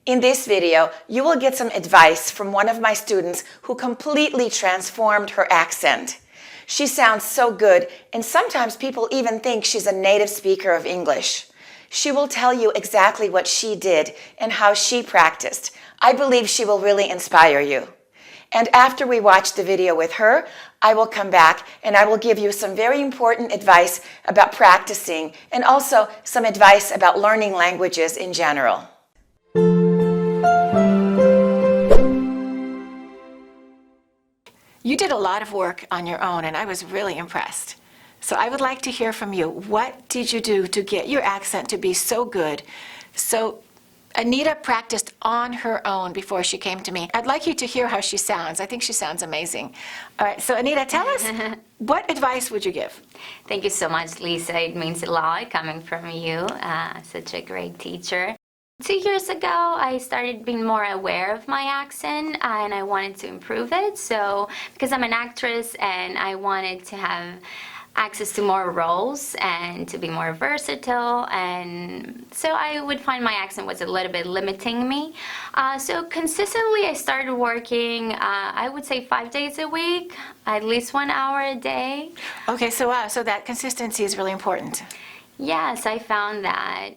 In this video, you will get some advice from one of my students who completely transformed her accent. She sounds so good, and sometimes people even think she's a native speaker of English. She will tell you exactly what she did and how she practiced. I believe she will really inspire you. And after we watch the video with her, I will come back and I will give you some very important advice about practicing and also some advice about learning languages in general. You did a lot of work on your own, and I was really impressed. So I would like to hear from you. What did you do to get your accent to be so good? So Annita practiced on her own before she came to me. I'd like you to hear how she sounds. I think she sounds amazing. All right, so Annita, tell us, what advice would you give? Thank you so much, Lisa. It means a lot coming from you, such a great teacher. 2 years ago, I started being more aware of my accent, and I wanted to improve it. So, because I'm an actress and I wanted to have access to more roles and to be more versatile, and so I would find my accent was a little bit limiting me. So consistently I started working, I would say 5 days a week, at least 1 hour a day. Okay, so so that consistency is really important. Yes, I found that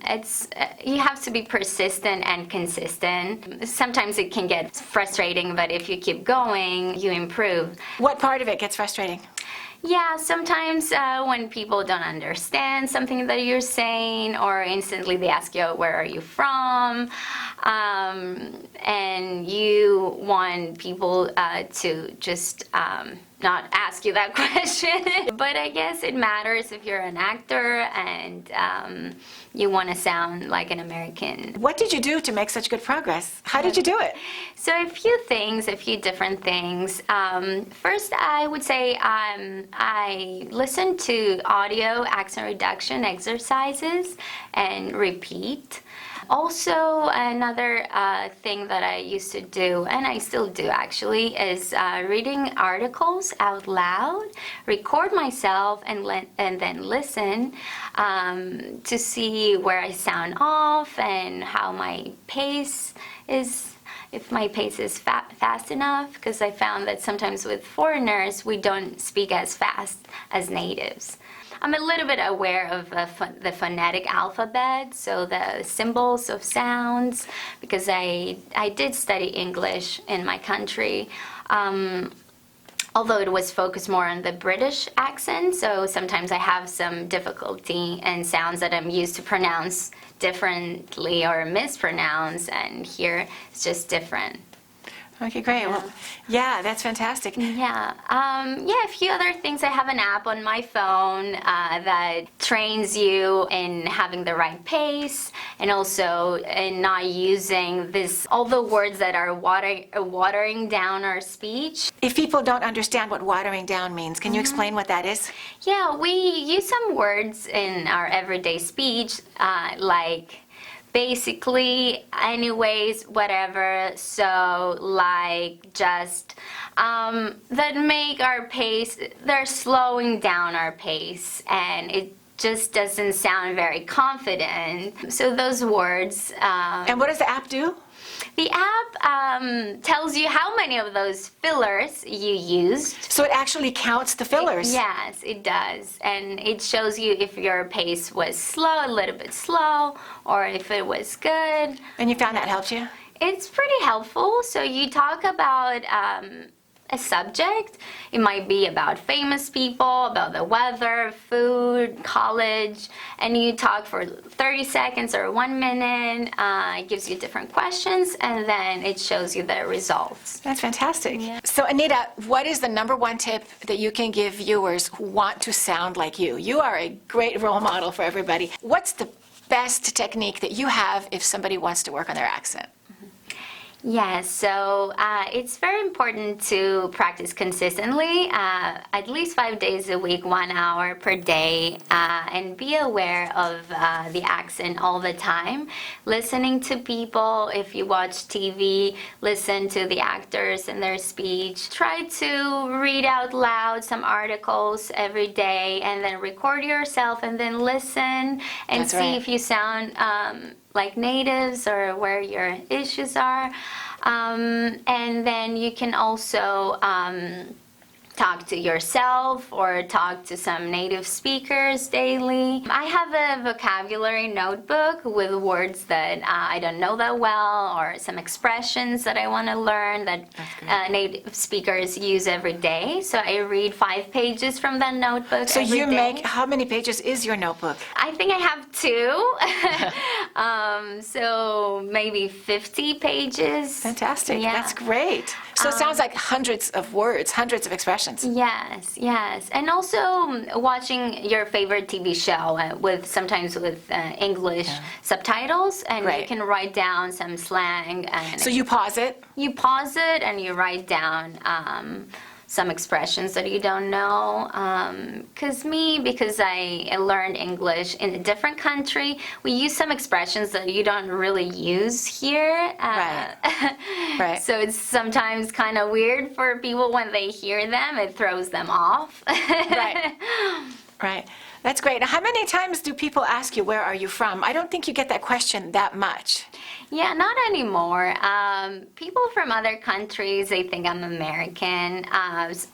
you have to be persistent and consistent. Sometimes it can get frustrating, but if you keep going, you improve. What part of it gets frustrating? Yeah, sometimes when people don't understand something that you're saying, or instantly they ask you, where are you from? And you want people to just not ask you that question. But I guess it matters if you're an actor and you want to sound like an American. What did you do to make such good progress? How did you do it? So a few different things. First, I would say I listened to audio accent reduction exercises and repeat. Also, another thing that I used to do, and I still do actually, is reading articles out loud, record myself, and then listen to see where I sound off and how my pace is, if my pace is fast enough, because I found that sometimes with foreigners, we don't speak as fast as natives. I'm a little bit aware of the phonetic alphabet, so the symbols of sounds, because I did study English in my country, although it was focused more on the British accent, so sometimes I have some difficulty in sounds that I'm used to pronounce differently or mispronounce, and here it's just different. Okay, great. Yeah. Well, yeah, that's fantastic. Yeah, a few other things. I have an app on my phone that trains you in having the right pace, and also in not using all the words that are watering down our speech. If people don't understand what watering down means, can you explain what that is? Yeah, we use some words in our everyday speech, like basically, anyways, whatever, so, like, just, that make our pace, they're slowing down our pace, and it just doesn't sound very confident. So those words. And what does the app do? The app tells you how many of those fillers you used. So it actually counts the fillers? Yes, it does. And it shows you if your pace was slow, a little bit slow, or if it was good. And you found that helped you? It's pretty helpful. So you talk about a subject. It might be about famous people, about the weather, food, college, and you talk for 30 seconds or 1 minute. It gives you different questions, and then it shows you the results. That's fantastic. Yeah. So Annita, what is the #1 tip that you can give viewers who want to sound like you? You are a great role model for everybody. What's the best technique that you have if somebody wants to work on their accent? Yes, so it's very important to practice consistently, at least 5 days a week, 1 hour per day, and be aware of the accent all the time. Listening to people, if you watch TV, listen to the actors and their speech. Try to read out loud some articles every day, and then record yourself and then listen and see if you sound like natives or where your issues are. And then you can also talk to yourself or talk to some native speakers daily. I have a vocabulary notebook with words that I don't know that well, or some expressions that I want to learn that native speakers use every day. So I read 5 pages from that notebook So every you day. make, how many pages is your notebook? I think I have 2. So maybe 50 pages. Fantastic. Yeah. That's great. So it sounds like hundreds of words, hundreds of expressions. Yes. And also watching your favorite TV show sometimes with English subtitles, and you Great. can write down some slang. And So you pause it. you pause it and you write down some expressions that you don't know. Because I learned English in a different country, we use some expressions that you don't really use here. Right. So it's sometimes kind of weird for people when they hear them. It throws them off. Right. That's great. Now, how many times do people ask you, where are you from? I don't think you get that question that much. Yeah, not anymore. People from other countries, they think I'm American,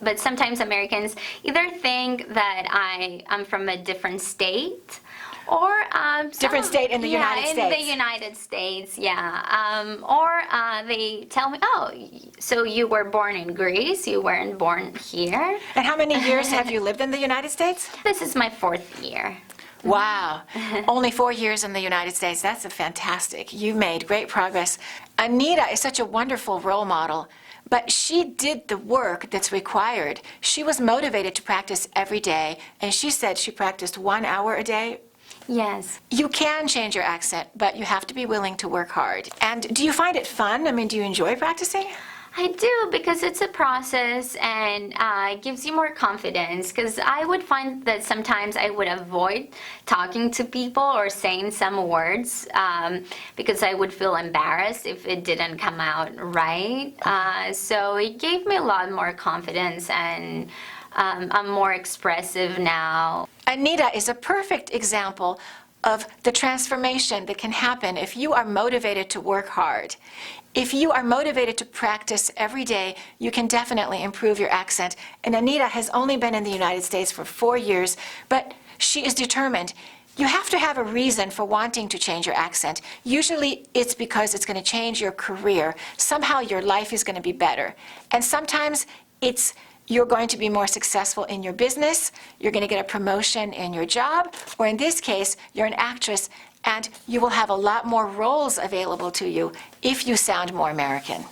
but sometimes Americans either think that I'm from a different state, or Different state in the United States. in the United States, or they tell me, oh, so you were born in Greece, you weren't born here. And how many years have you lived in the United States? This is my 4th year. Wow. Only 4 years in the United States. That's fantastic. You made great progress. Annita is such a wonderful role model, but she did the work that's required. She was motivated to practice every day, and she said she practiced 1 hour a day. Yes. You can change your accent, but you have to be willing to work hard. And do you find it fun? I mean, do you enjoy practicing? I do, because it's a process, and it gives you more confidence, because I would find that sometimes I would avoid talking to people or saying some words because I would feel embarrassed if it didn't come out right. So it gave me a lot more confidence, and I'm more expressive now. Annita is a perfect example of the transformation that can happen if you are motivated to work hard. If you are motivated to practice every day, you can definitely improve your accent. And Annita has only been in the United States for 4 years, but she is determined. You have to have a reason for wanting to change your accent. Usually it's because it's going to change your career. Somehow your life is going to be better. And sometimes it's you're going to be more successful in your business, you're going to get a promotion in your job, or in this case, you're an actress, and you will have a lot more roles available to you if you sound more American.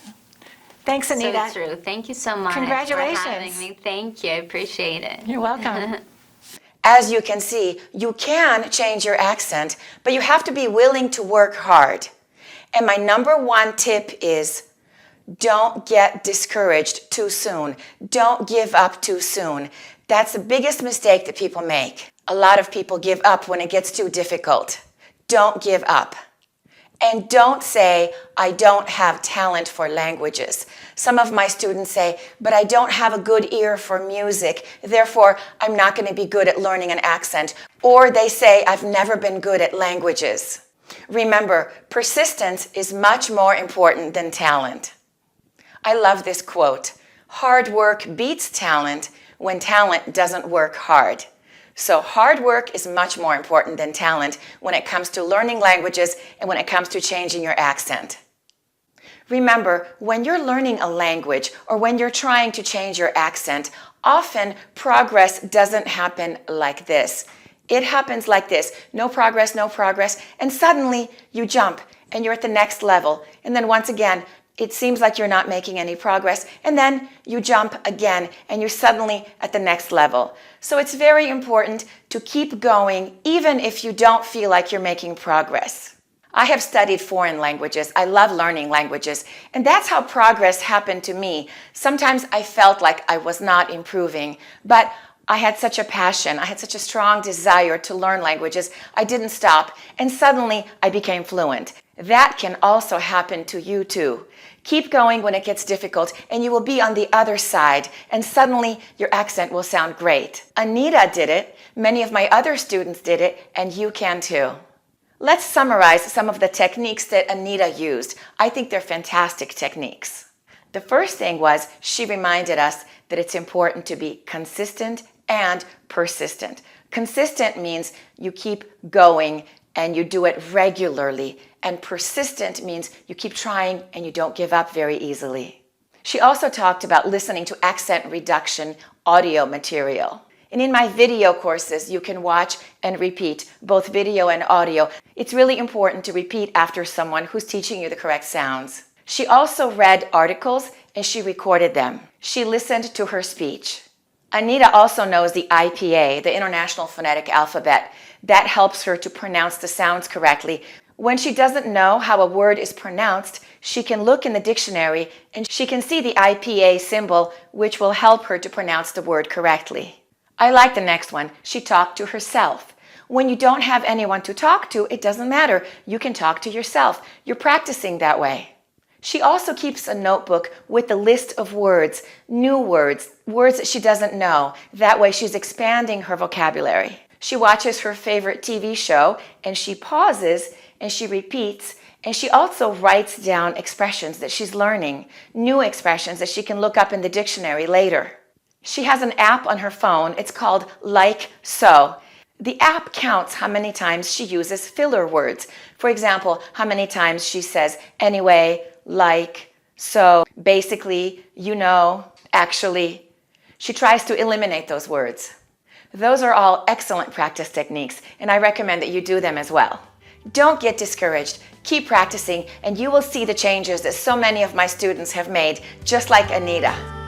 Thanks, Annita. So true. Thank you so much Congratulations. for having me. Thank you. I appreciate it. You're welcome. As you can see, you can change your accent, but you have to be willing to work hard. And my number 1 tip is, don't get discouraged too soon. Don't give up too soon. That's the biggest mistake that people make. A lot of people give up when it gets too difficult. Don't give up. And don't say, I don't have talent for languages. Some of my students say, but I don't have a good ear for music, therefore I'm not going to be good at learning an accent. Or they say, I've never been good at languages. Remember, persistence is much more important than talent. I love this quote. Hard work beats talent when talent doesn't work hard. So hard work is much more important than talent when it comes to learning languages and when it comes to changing your accent. Remember, when you're learning a language or when you're trying to change your accent, often progress doesn't happen like this. It happens like this. No progress, and suddenly you jump and you're at the next level. And then once again, it seems like you're not making any progress, and then you jump again and you're suddenly at the next level. So it's very important to keep going even if you don't feel like you're making progress. I have studied foreign languages. I love learning languages, and that's how progress happened to me. Sometimes I felt like I was not improving, but I had such a passion, I had such a strong desire to learn languages, I didn't stop, and suddenly I became fluent. That can also happen to you too. Keep going when it gets difficult, and you will be on the other side, and suddenly your accent will sound great. Annita did it, many of my other students did it, and you can too. Let's summarize some of the techniques that Annita used. I think they're fantastic techniques. The first thing was she reminded us that it's important to be consistent and persistent. Consistent means you keep going and you do it regularly, and persistent means you keep trying and you don't give up very easily. She also talked about listening to accent reduction audio material. And in my video courses, you can watch and repeat both video and audio. It's really important to repeat after someone who's teaching you the correct sounds. She also read articles and she recorded them. She listened to her speech. Annita also knows the IPA, the International Phonetic Alphabet. That helps her to pronounce the sounds correctly. When she doesn't know how a word is pronounced, she can look in the dictionary and she can see the IPA symbol, which will help her to pronounce the word correctly. I like the next one. She talked to herself. When you don't have anyone to talk to, it doesn't matter. You can talk to yourself. You're practicing that way. She also keeps a notebook with a list of words, new words, words that she doesn't know. That way she's expanding her vocabulary. She watches her favorite TV show and she pauses and she repeats, and she also writes down expressions that she's learning, new expressions that she can look up in the dictionary later. She has an app on her phone. It's called Like So. The app counts how many times she uses filler words. For example, how many times she says anyway, like, so, basically, you know, actually. She tries to eliminate those words. Those are all excellent practice techniques, and I recommend that you do them as well. Don't get discouraged. Keep practicing, and you will see the changes that so many of my students have made, just like Annita.